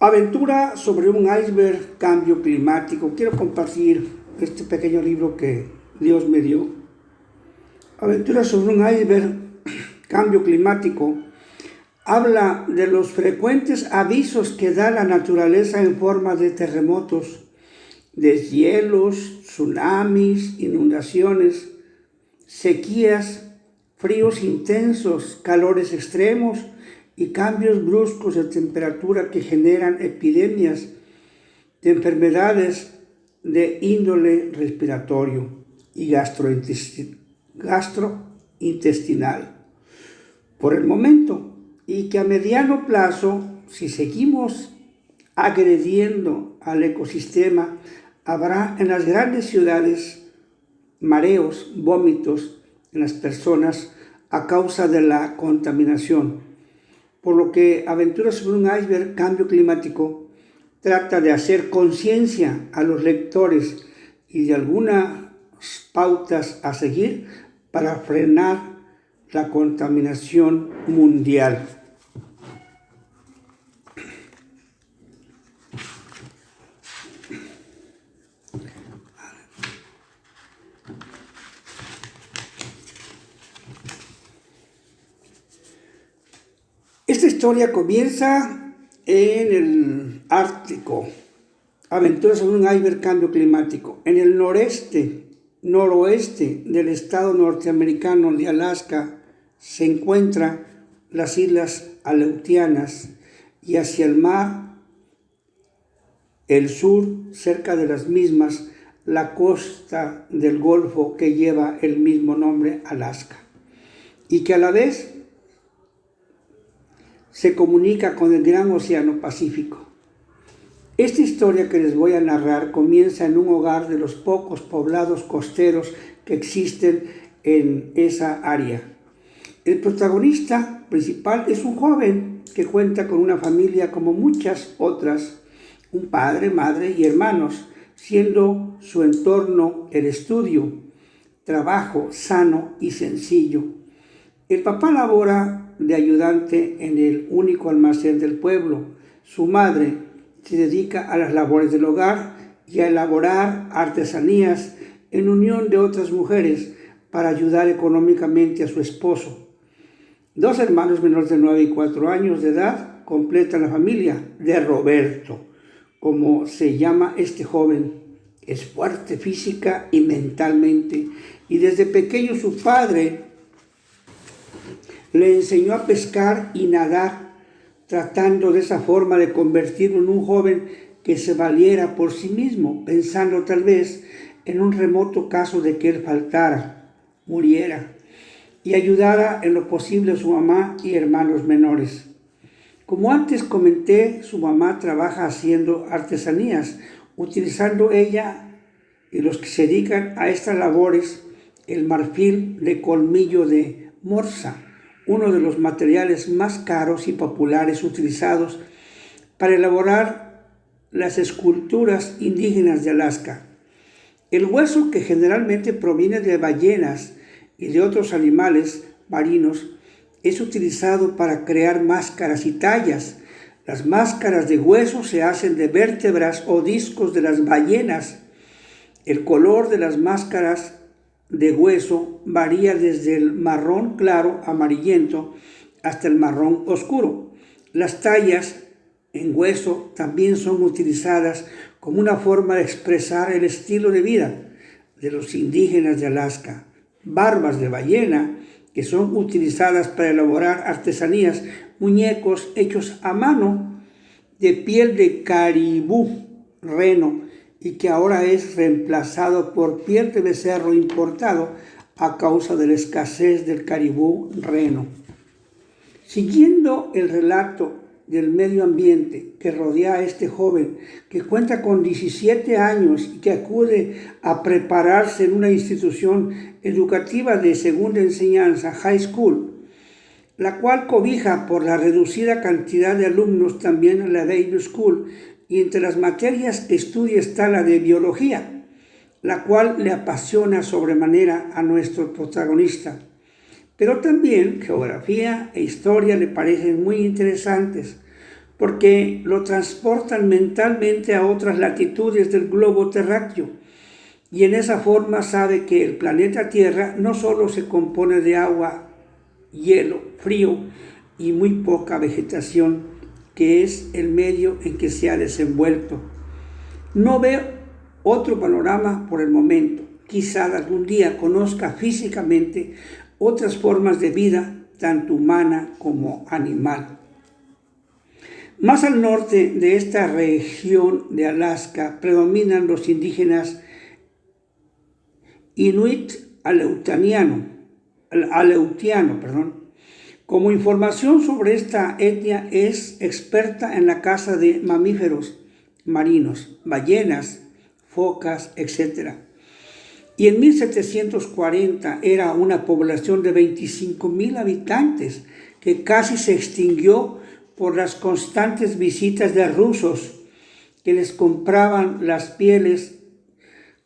Aventura sobre un iceberg, cambio climático. Quiero compartir este pequeño libro que Dios me dio. Aventura sobre un iceberg, cambio climático. Habla de los frecuentes avisos que da la naturaleza en forma de terremotos, deshielos, tsunamis, inundaciones, sequías, fríos intensos, calores extremos y cambios bruscos de temperatura que generan epidemias de enfermedades de índole respiratorio y gastrointestinal. Por el momento, y que a mediano plazo, si seguimos agrediendo al ecosistema, habrá en las grandes ciudades mareos, vómitos en las personas a causa de la contaminación. Por lo que Aventura sobre un iceberg, cambio climático, trata de hacer conciencia a los lectores y de algunas pautas a seguir para frenar la contaminación mundial. Esta historia comienza en el Ártico. Aventuras sobre un iceberg, cambio climático. En el noroeste del estado norteamericano de Alaska se encuentran las islas Aleutianas y hacia el mar, el sur, cerca de las mismas, la costa del Golfo que lleva el mismo nombre, Alaska, y que a la vez se comunica con el gran océano Pacífico. Esta historia que les voy a narrar comienza en un hogar de los pocos poblados costeros que existen en esa área. El protagonista principal es un joven que cuenta con una familia como muchas otras, un padre, madre y hermanos, siendo su entorno el estudio, trabajo sano y sencillo. El papá labora de ayudante en el único almacén del pueblo. Su madre se dedica a las labores del hogar y a elaborar artesanías en unión de otras mujeres para ayudar económicamente a su esposo. Dos hermanos menores de 9 y 4 años de edad completan la familia de Roberto, como se llama este joven. Es fuerte física y mentalmente, y desde pequeño su padre le enseñó a pescar y nadar, tratando de esa forma de convertirlo en un joven que se valiera por sí mismo, pensando tal vez en un remoto caso de que él faltara, muriera, y ayudara en lo posible a su mamá y hermanos menores. Como antes comenté, su mamá trabaja haciendo artesanías, utilizando ella y los que se dedican a estas labores el marfil de colmillo de morsa, uno de los materiales más caros y populares utilizados para elaborar las esculturas indígenas de Alaska. El hueso, que generalmente proviene de ballenas y de otros animales marinos, es utilizado para crear máscaras y tallas. Las máscaras de hueso se hacen de vértebras o discos de las ballenas. El color de las máscaras de hueso varía desde el marrón claro amarillento hasta el marrón oscuro. Las tallas en hueso también son utilizadas como una forma de expresar el estilo de vida de los indígenas de Alaska. Barbas de ballena, que son utilizadas para elaborar artesanías, muñecos hechos a mano de piel de caribú reno, y que ahora es reemplazado por piel de becerro importado a causa de la escasez del caribú reno. Siguiendo el relato del medio ambiente que rodea a este joven, que cuenta con 17 años y que acude a prepararse en una institución educativa de segunda enseñanza, high school, la cual cobija por la reducida cantidad de alumnos también en la Baby School, y entre las materias que estudia está la de biología, la cual le apasiona sobremanera a nuestro protagonista. Pero también geografía e historia le parecen muy interesantes, porque lo transportan mentalmente a otras latitudes del globo terráqueo. Y en esa forma sabe que el planeta Tierra no solo se compone de agua, hielo, frío y muy poca vegetación, que es el medio en que se ha desenvuelto. No ve otro panorama por el momento. Quizá algún día conozca físicamente otras formas de vida, tanto humana como animal. Más al norte de esta región de Alaska predominan los indígenas Inuit Aleutiano. Como información sobre esta etnia es experta en la caza de mamíferos marinos, ballenas, focas, etc. Y en 1740 era una población de 25,000 habitantes que casi se extinguió por las constantes visitas de rusos que les compraban las pieles.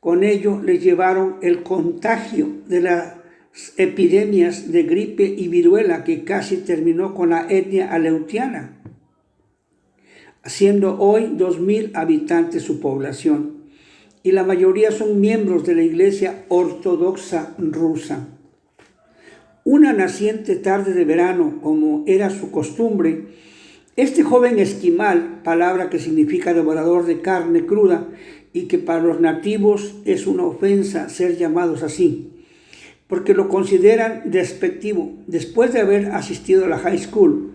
Con ello les llevaron el contagio de las epidemias de gripe y viruela que casi terminó con la etnia aleutiana, siendo hoy 2,000 habitantes su población, y la mayoría son miembros de la Iglesia Ortodoxa rusa. Una naciente tarde de verano, como era su costumbre, este joven esquimal, palabra que significa devorador de carne cruda y que para los nativos es una ofensa ser llamados así, porque lo consideran despectivo, después de haber asistido a la high school,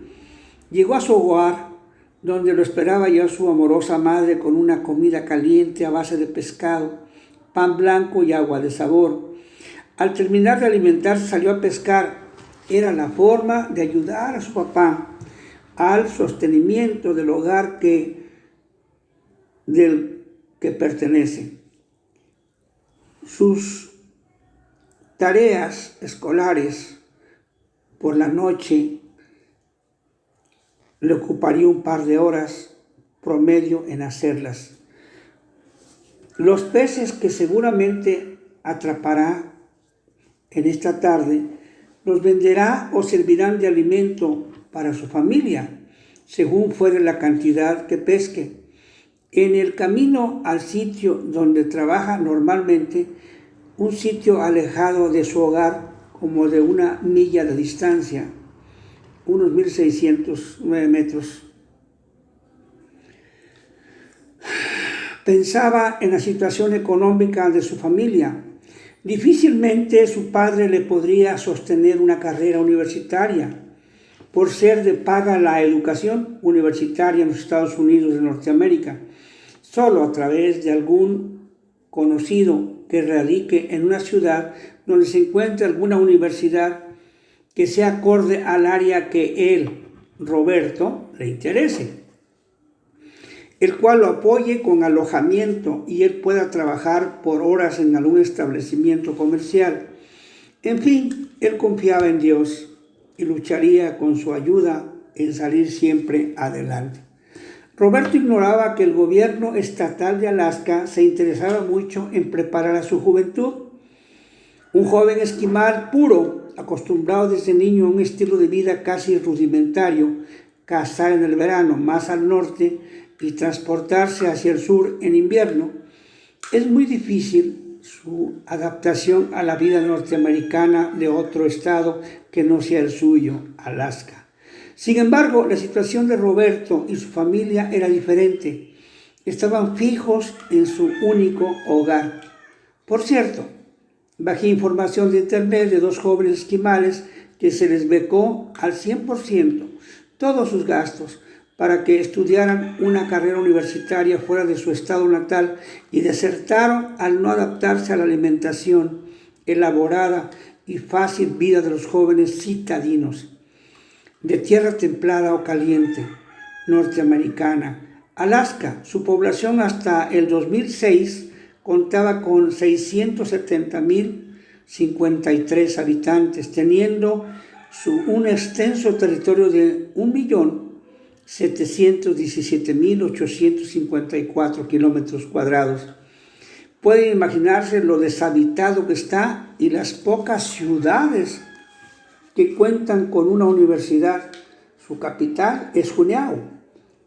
llegó a su hogar, donde lo esperaba ya su amorosa madre con una comida caliente a base de pescado, pan blanco y agua de sabor. Al terminar de alimentarse salió a pescar. Era la forma de ayudar a su papá al sostenimiento del hogar del que pertenece. Sus tareas escolares por la noche le ocuparía un par de horas promedio en hacerlas. Los peces que seguramente atrapará en esta tarde los venderá o servirán de alimento para su familia, según fuere la cantidad que pesque. En el camino al sitio donde trabaja normalmente, un sitio alejado de su hogar como de 1 milla de distancia, unos 1,609 metros. Pensaba en la situación económica de su familia. Difícilmente su padre le podría sostener una carrera universitaria, por ser de paga la educación universitaria en los Estados Unidos de Norteamérica, solo a través de algún conocido que radique en una ciudad donde se encuentre alguna universidad que sea acorde al área que él, Roberto, le interese, el cual lo apoye con alojamiento y él pueda trabajar por horas en algún establecimiento comercial. En fin, él confiaba en Dios y lucharía con su ayuda en salir siempre adelante. Roberto ignoraba que el gobierno estatal de Alaska se interesaba mucho en preparar a su juventud. Un joven esquimal puro, acostumbrado desde niño a un estilo de vida casi rudimentario, cazar en el verano más al norte y transportarse hacia el sur en invierno, es muy difícil su adaptación a la vida norteamericana de otro estado que no sea el suyo, Alaska. Sin embargo, la situación de Roberto y su familia era diferente. Estaban fijos en su único hogar. Por cierto, bajé información de internet de 2 jóvenes esquimales que se les becó al 100% todos sus gastos para que estudiaran una carrera universitaria fuera de su estado natal y desertaron al no adaptarse a la alimentación elaborada y fácil vida de los jóvenes citadinos de tierra templada o caliente norteamericana. Alaska, su población hasta el 2006 contaba con 670,053 habitantes, teniendo un extenso territorio de 1,717,854 kilómetros cuadrados. Pueden imaginarse lo deshabitado que está y las pocas ciudades que cuentan con una universidad. Su capital es Juneau,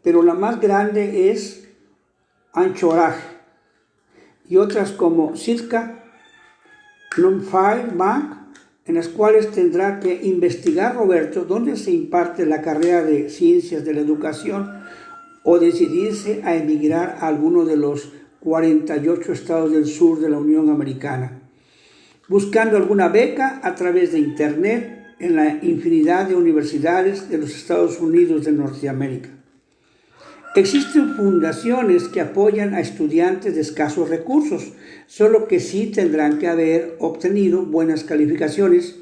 pero la más grande es Anchorage, y otras como Sitka, Longfire Bank, en las cuales tendrá que investigar Roberto dónde se imparte la carrera de Ciencias de la Educación o decidirse a emigrar a alguno de los 48 estados del sur de la Unión Americana, buscando alguna beca a través de Internet en la infinidad de universidades de los Estados Unidos de Norteamérica. Existen fundaciones que apoyan a estudiantes de escasos recursos, solo que sí tendrán que haber obtenido buenas calificaciones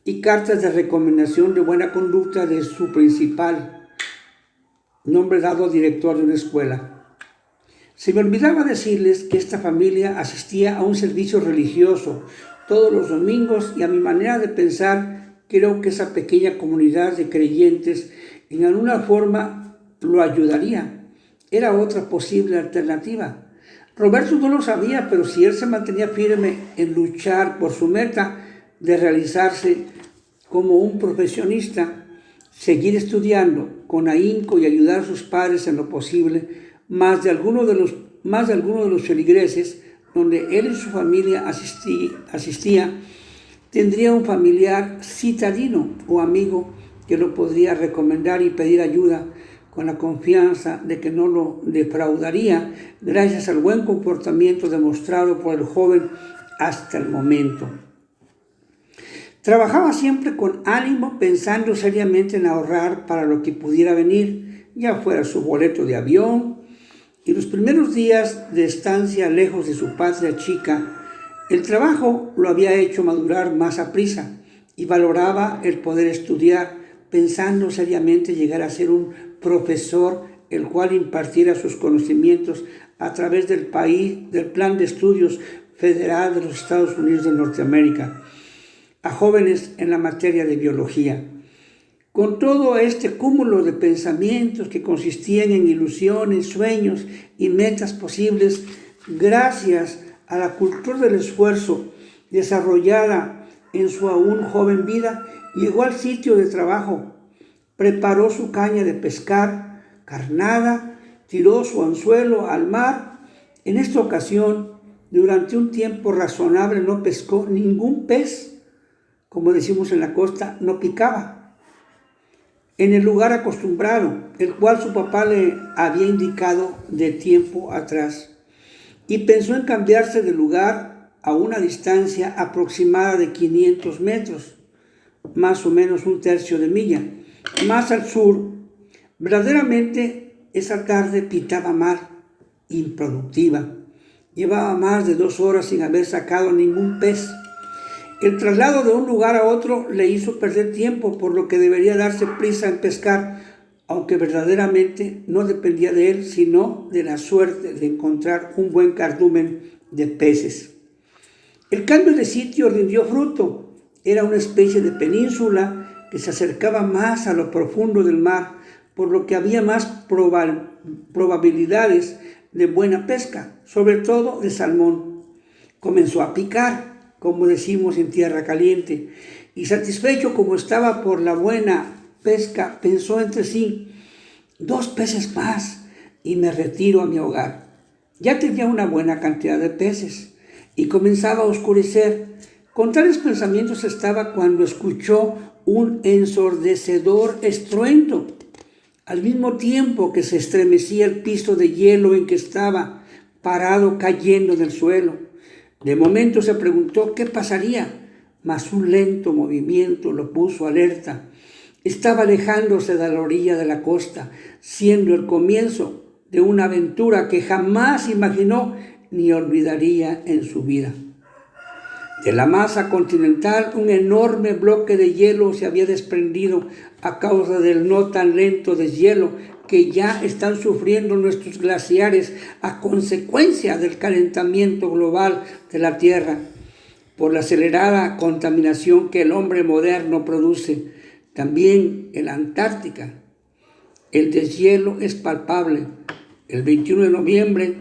y cartas de recomendación de buena conducta de su principal, nombre dado director de una escuela. Se me olvidaba decirles que esta familia asistía a un servicio religioso todos los domingos y a mi manera de pensar creo que esa pequeña comunidad de creyentes en alguna forma lo ayudaría. Era otra posible alternativa. Roberto no lo sabía, pero si él se mantenía firme en luchar por su meta de realizarse como un profesionista, seguir estudiando con ahínco y ayudar a sus padres en lo posible, más de alguno de los feligreses donde él y su familia asistía, tendría un familiar citadino o amigo que lo podría recomendar y pedir ayuda con la confianza de que no lo defraudaría gracias al buen comportamiento demostrado por el joven hasta el momento. Trabajaba siempre con ánimo, pensando seriamente en ahorrar para lo que pudiera venir, ya fuera su boleto de avión, y los primeros días de estancia lejos de su patria chica, el trabajo lo había hecho madurar más a prisa y valoraba el poder estudiar, pensando seriamente llegar a ser un profesor el cual impartiera sus conocimientos a través del Plan de Estudios Federal de los Estados Unidos de Norteamérica a jóvenes en la materia de biología. Con todo este cúmulo de pensamientos que consistían en ilusiones, sueños y metas posibles, gracias a la cultura del esfuerzo desarrollada en su aún joven vida, llegó al sitio de trabajo, preparó su caña de pescar, carnada, tiró su anzuelo al mar. En esta ocasión, durante un tiempo razonable, no pescó ningún pez, como decimos en la costa, no picaba, en el lugar acostumbrado, el cual su papá le había indicado de tiempo atrás, y pensó en cambiarse de lugar a una distancia aproximada de 500 metros, más o menos un tercio de milla, más al sur. Verdaderamente esa tarde pintaba mal, improductiva. Llevaba más de 2 horas sin haber sacado ningún pez. El traslado de un lugar a otro le hizo perder tiempo, por lo que debería darse prisa en pescar, aunque verdaderamente no dependía de él, sino de la suerte de encontrar un buen cardumen de peces. El cambio de sitio rindió fruto. Era una especie de península que se acercaba más a lo profundo del mar, por lo que había más probabilidades de buena pesca, sobre todo de salmón. Comenzó a picar, como decimos en tierra caliente, y satisfecho como estaba por la buena pesca, pensó entre sí: 2 peces más y me retiro a mi hogar. Ya tenía una buena cantidad de peces y comenzaba a oscurecer. Con tales pensamientos estaba cuando escuchó un ensordecedor estruendo, al mismo tiempo que se estremecía el piso de hielo en que estaba parado, cayendo del suelo. De momento se preguntó qué pasaría, mas un lento movimiento lo puso alerta. Estaba alejándose de la orilla de la costa, siendo el comienzo de una aventura que jamás imaginó ni olvidaría en su vida. De la masa continental, un enorme bloque de hielo se había desprendido a causa del no tan lento deshielo que ya están sufriendo nuestros glaciares a consecuencia del calentamiento global de la Tierra, por la acelerada contaminación que el hombre moderno produce. También en la Antártica el deshielo es palpable. El 21 de noviembre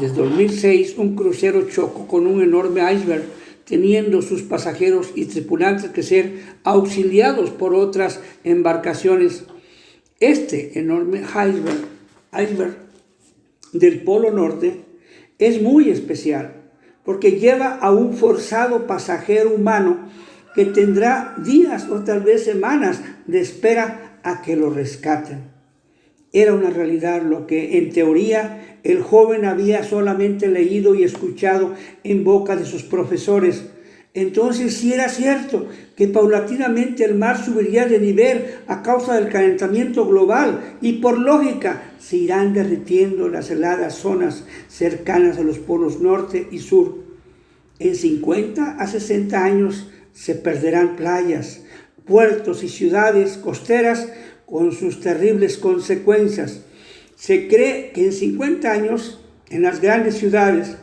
de 2006, un crucero chocó con un enorme iceberg, teniendo sus pasajeros y tripulantes que ser auxiliados por otras embarcaciones. Este enorme iceberg del Polo Norte es muy especial porque lleva a un forzado pasajero humano que tendrá días o tal vez semanas de espera a que lo rescaten. Era una realidad lo que en teoría el joven había solamente leído y escuchado en boca de sus profesores. Entonces sí era cierto que paulatinamente el mar subiría de nivel a causa del calentamiento global y por lógica se irán derritiendo las heladas zonas cercanas a los polos norte y sur. En 50 a 60 años se perderán playas, puertos y ciudades costeras con sus terribles consecuencias. Se cree que en 50 años, en las grandes ciudades,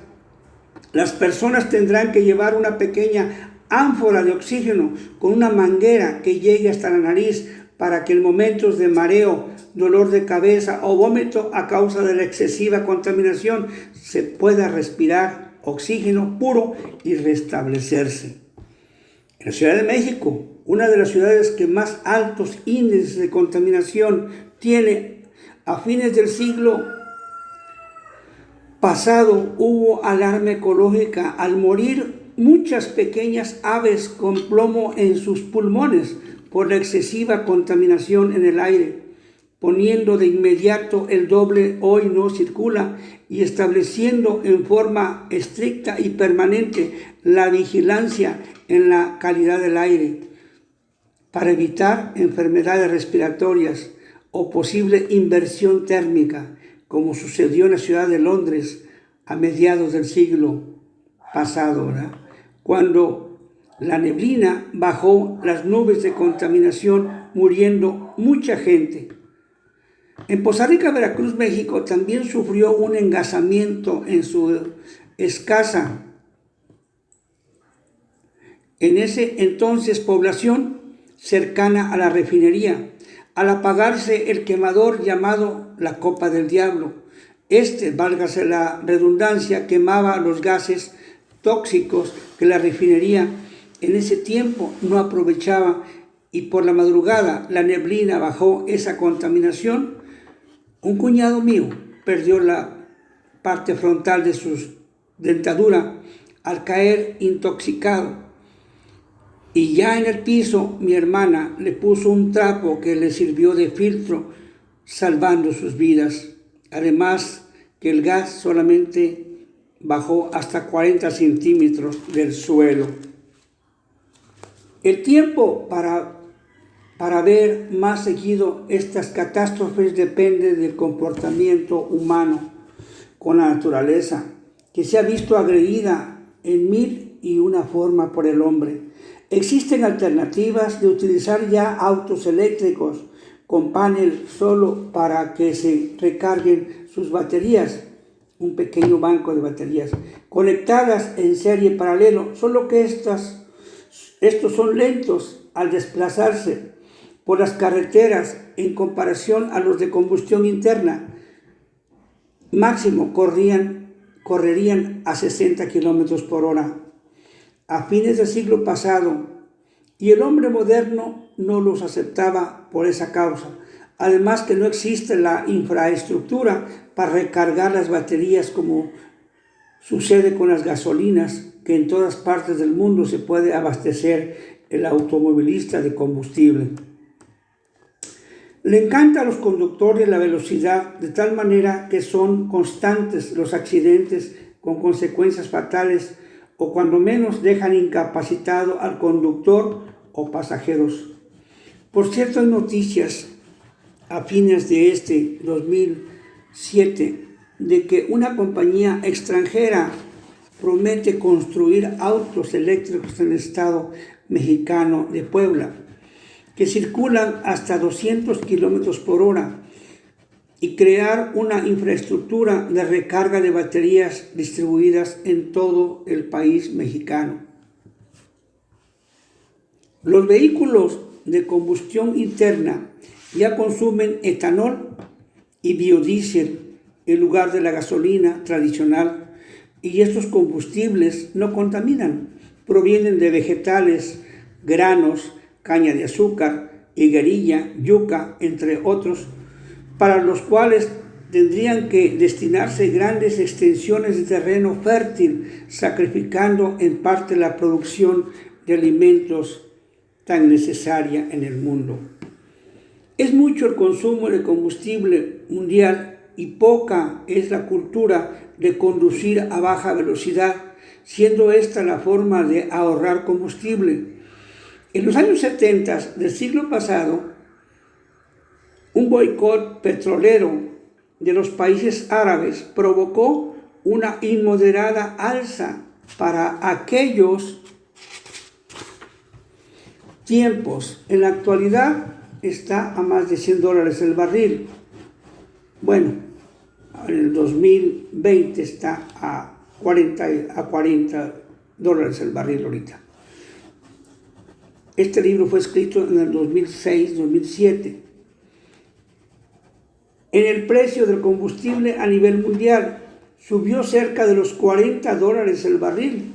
las personas tendrán que llevar una pequeña ánfora de oxígeno con una manguera que llegue hasta la nariz para que en momentos de mareo, dolor de cabeza o vómito a causa de la excesiva contaminación se pueda respirar oxígeno puro y restablecerse. En la Ciudad de México, una de las ciudades que más altos índices de contaminación tiene, a fines del siglo pasado hubo alarma ecológica al morir muchas pequeñas aves con plomo en sus pulmones por la excesiva contaminación en el aire, poniendo de inmediato el doble hoy no circula y estableciendo en forma estricta y permanente la vigilancia en la calidad del aire para evitar enfermedades respiratorias o posible inversión térmica, como sucedió en la ciudad de Londres a mediados del siglo pasado, ¿verdad? Cuando la neblina bajó las nubes de contaminación, muriendo mucha gente. En Poza Rica, Veracruz, México, también sufrió un engasamiento en su escasa, en ese entonces, población cercana a la refinería, al apagarse el quemador llamado la Copa del Diablo. Válgase la redundancia, quemaba los gases tóxicos que la refinería en ese tiempo no aprovechaba, y por la madrugada la neblina bajó esa contaminación. Un cuñado mío perdió la parte frontal de su dentadura al caer intoxicado. Y ya en el piso, mi hermana le puso un trapo que le sirvió de filtro, salvando sus vidas. Además, que el gas solamente bajó hasta 40 centímetros del suelo. El tiempo para ver más seguido estas catástrofes depende del comportamiento humano con la naturaleza, que se ha visto agredida en 1001 forma por el hombre. Existen alternativas de utilizar ya autos eléctricos con panel solo para que se recarguen sus baterías, un pequeño banco de baterías, conectadas en serie paralelo, solo que estos son lentos al desplazarse por las carreteras en comparación a los de combustión interna. Máximo correrían a 60 kilómetros por hora. A fines del siglo pasado, y el hombre moderno no los aceptaba por esa causa. Además que no existe la infraestructura para recargar las baterías como sucede con las gasolinas, que en todas partes del mundo se puede abastecer el automovilista de combustible. Le encanta a los conductores la velocidad, de tal manera que son constantes los accidentes con consecuencias fatales, o cuando menos dejan incapacitado al conductor o pasajeros. Por cierto, hay noticias a fines de este 2007 de que una compañía extranjera promete construir autos eléctricos en el estado mexicano de Puebla, que circulan hasta 200 kilómetros por hora, y crear una infraestructura de recarga de baterías distribuidas en todo el país mexicano. Los vehículos de combustión interna ya consumen etanol y biodiesel en lugar de la gasolina tradicional, y estos combustibles no contaminan, provienen de vegetales, granos, caña de azúcar, higuerilla, yuca, entre otros, para los cuales tendrían que destinarse grandes extensiones de terreno fértil, sacrificando en parte la producción de alimentos tan necesaria en el mundo. Es mucho el consumo de combustible mundial y poca es la cultura de conducir a baja velocidad, siendo esta la forma de ahorrar combustible. En los años 70 del siglo pasado, un boicot petrolero de los países árabes provocó una inmoderada alza para aquellos tiempos. En la actualidad está a más de $100 el barril. Bueno, en el 2020 está a 40 dólares el barril ahorita. Este libro fue escrito en el 2006-2007. En el precio del combustible a nivel mundial subió cerca de los $40 el barril.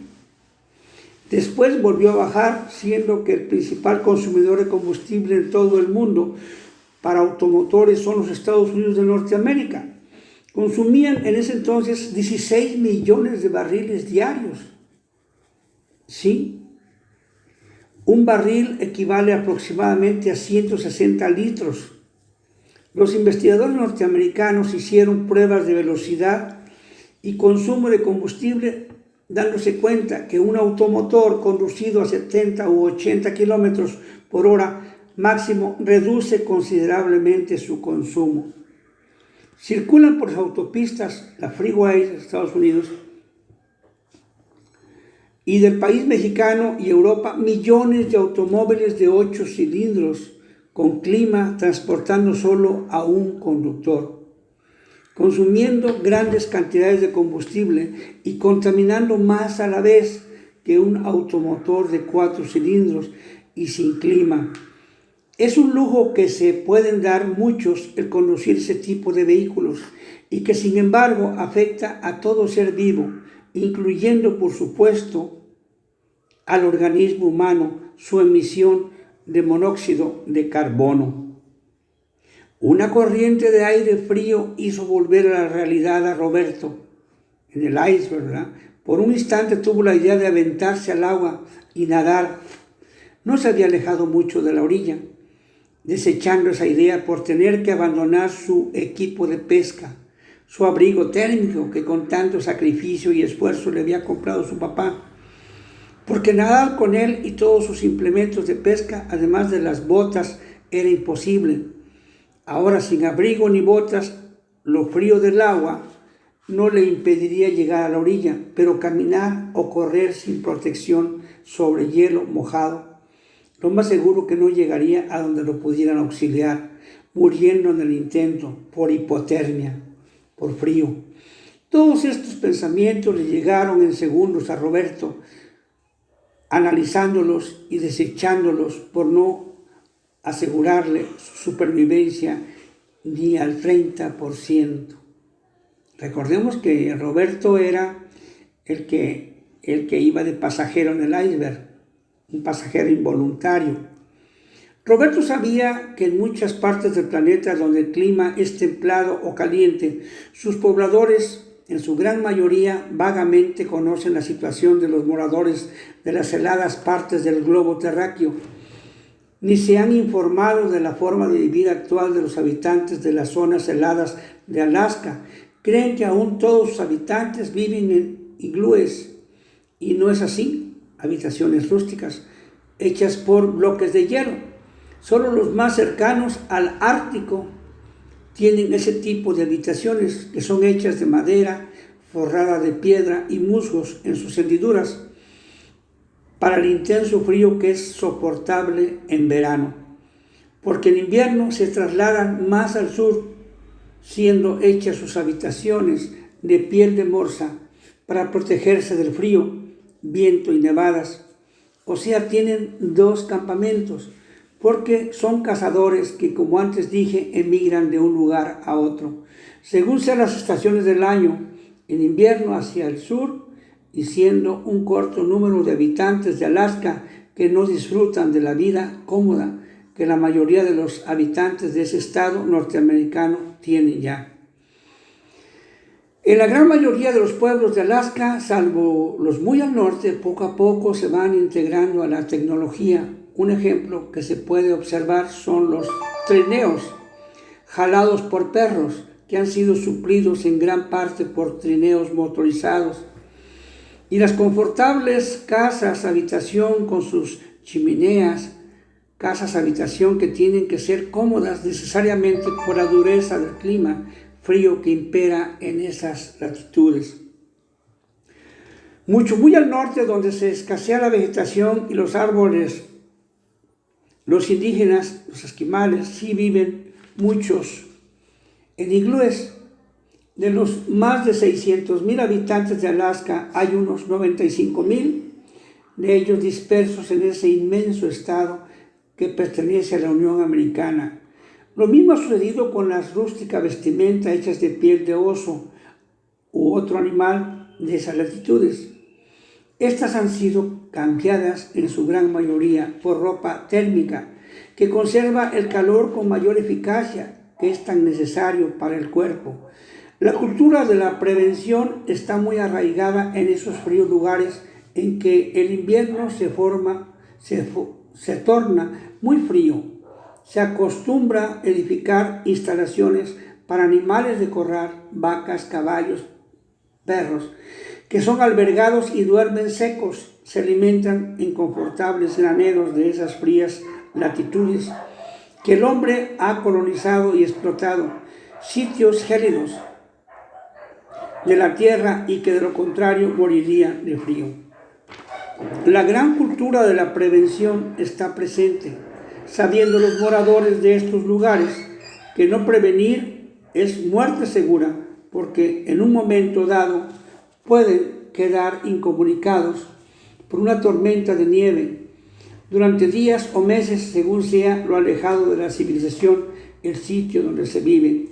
Después volvió a bajar, siendo que el principal consumidor de combustible en todo el mundo para automotores son los Estados Unidos de Norteamérica. Consumían en ese entonces 16 millones de barriles diarios. ¿Sí? Un barril equivale aproximadamente a 160 litros. Los investigadores norteamericanos hicieron pruebas de velocidad y consumo de combustible, dándose cuenta que un automotor conducido a 70 u 80 kilómetros por hora máximo reduce considerablemente su consumo. Circulan por las autopistas, la freeway de Estados Unidos y del país mexicano y Europa, millones de automóviles de 8 cilindros con clima, transportando solo a un conductor, consumiendo grandes cantidades de combustible y contaminando más a la vez que un automotor de 4 cilindros y sin clima. Es un lujo que se pueden dar muchos el conducir ese tipo de vehículos y que sin embargo afecta a todo ser vivo, incluyendo por supuesto al organismo humano, su emisión de monóxido de carbono. Una corriente de aire frío hizo volver a la realidad a Roberto en el iceberg, ¿verdad? Por un instante tuvo la idea de aventarse al agua y nadar. No se había alejado mucho de la orilla, desechando esa idea por tener que abandonar su equipo de pesca, su abrigo térmico que con tanto sacrificio y esfuerzo le había comprado su papá, porque nadar con él y todos sus implementos de pesca, además de las botas, era imposible. Ahora, sin abrigo ni botas, lo frío del agua no le impediría llegar a la orilla, pero caminar o correr sin protección sobre hielo mojado, lo más seguro que no llegaría a donde lo pudieran auxiliar, muriendo en el intento por hipotermia, por frío. Todos estos pensamientos le llegaron en segundos a Roberto, analizándolos y desechándolos por no asegurarle su supervivencia ni al 30%. Recordemos que Roberto era el que iba de pasajero en el iceberg, un pasajero involuntario. Roberto sabía que en muchas partes del planeta donde el clima es templado o caliente, sus pobladores en su gran mayoría vagamente conocen la situación de los moradores de las heladas partes del globo terráqueo, ni se han informado de la forma de vivir actual de los habitantes de las zonas heladas de Alaska. Creen que aún todos sus habitantes viven en iglúes, y no es así, habitaciones rústicas, hechas por bloques de hielo. Solo los más cercanos al Ártico tienen ese tipo de habitaciones que son hechas de madera, forrada de piedra y musgos en sus hendiduras, para el intenso frío que es soportable en verano, porque en invierno se trasladan más al sur, siendo hechas sus habitaciones de piel de morsa para protegerse del frío, viento y nevadas. O sea, tienen 2 campamentos, porque son cazadores que, como antes dije, emigran de un lugar a otro, según sean las estaciones del año, en invierno hacia el sur, y siendo un corto número de habitantes de Alaska que no disfrutan de la vida cómoda que la mayoría de los habitantes de ese estado norteamericano tienen ya. En la gran mayoría de los pueblos de Alaska, salvo los muy al norte, poco a poco se van integrando a la tecnología. Un ejemplo que se puede observar son los trineos jalados por perros, que han sido suplidos en gran parte por trineos motorizados, y las confortables casas habitación con sus chimeneas, casas habitación que tienen que ser cómodas necesariamente por la dureza del clima frío que impera en esas latitudes. Muy al norte, donde se escasea la vegetación y los árboles, los indígenas, los esquimales, sí viven muchos en iglúes. De los más de 600,000 habitantes de Alaska, hay unos 95,000 de ellos dispersos en ese inmenso estado que pertenece a la Unión Americana. Lo mismo ha sucedido con las rústicas vestimentas hechas de piel de oso u otro animal de esas latitudes. Estas han sido cambiadas en su gran mayoría por ropa térmica que conserva el calor con mayor eficacia, que es tan necesario para el cuerpo. La cultura de la prevención está muy arraigada en esos fríos lugares en que el invierno se torna muy frío. Se acostumbra a edificar instalaciones para animales de corral, vacas, caballos, perros, que son albergados y duermen secos. Se alimentan en confortables graneros de esas frías latitudes que el hombre ha colonizado y explotado, sitios gélidos de la tierra y que de lo contrario morirían de frío. La gran cultura de la prevención está presente, sabiendo los moradores de estos lugares que no prevenir es muerte segura, porque en un momento dado pueden quedar incomunicados por una tormenta de nieve durante días o meses, según sea lo alejado de la civilización el sitio donde se vive.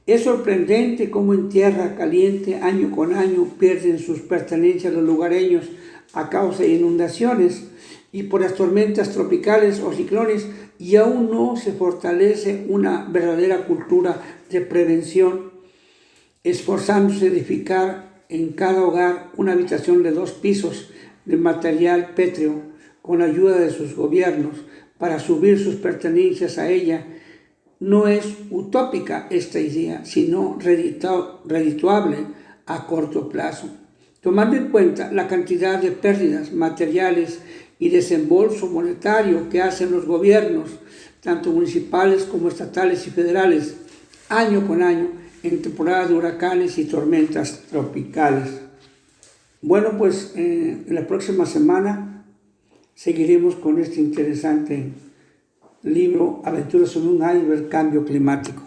Es sorprendente cómo en tierra caliente año con año pierden sus pertenencias los lugareños a causa de inundaciones y por las tormentas tropicales o ciclones, y aún no se fortalece una verdadera cultura de prevención, esforzándose a edificar en cada hogar una habitación de 2 pisos de material pétreo con la ayuda de sus gobiernos para subir sus pertenencias a ella. No es utópica esta idea, sino redituable a corto plazo, tomando en cuenta la cantidad de pérdidas materiales y desembolso monetario que hacen los gobiernos, tanto municipales como estatales y federales, año con año, en temporadas de huracanes y tormentas tropicales. Bueno, pues en la próxima semana seguiremos con este interesante libro, Aventuras sobre un iceberg, cambio climático.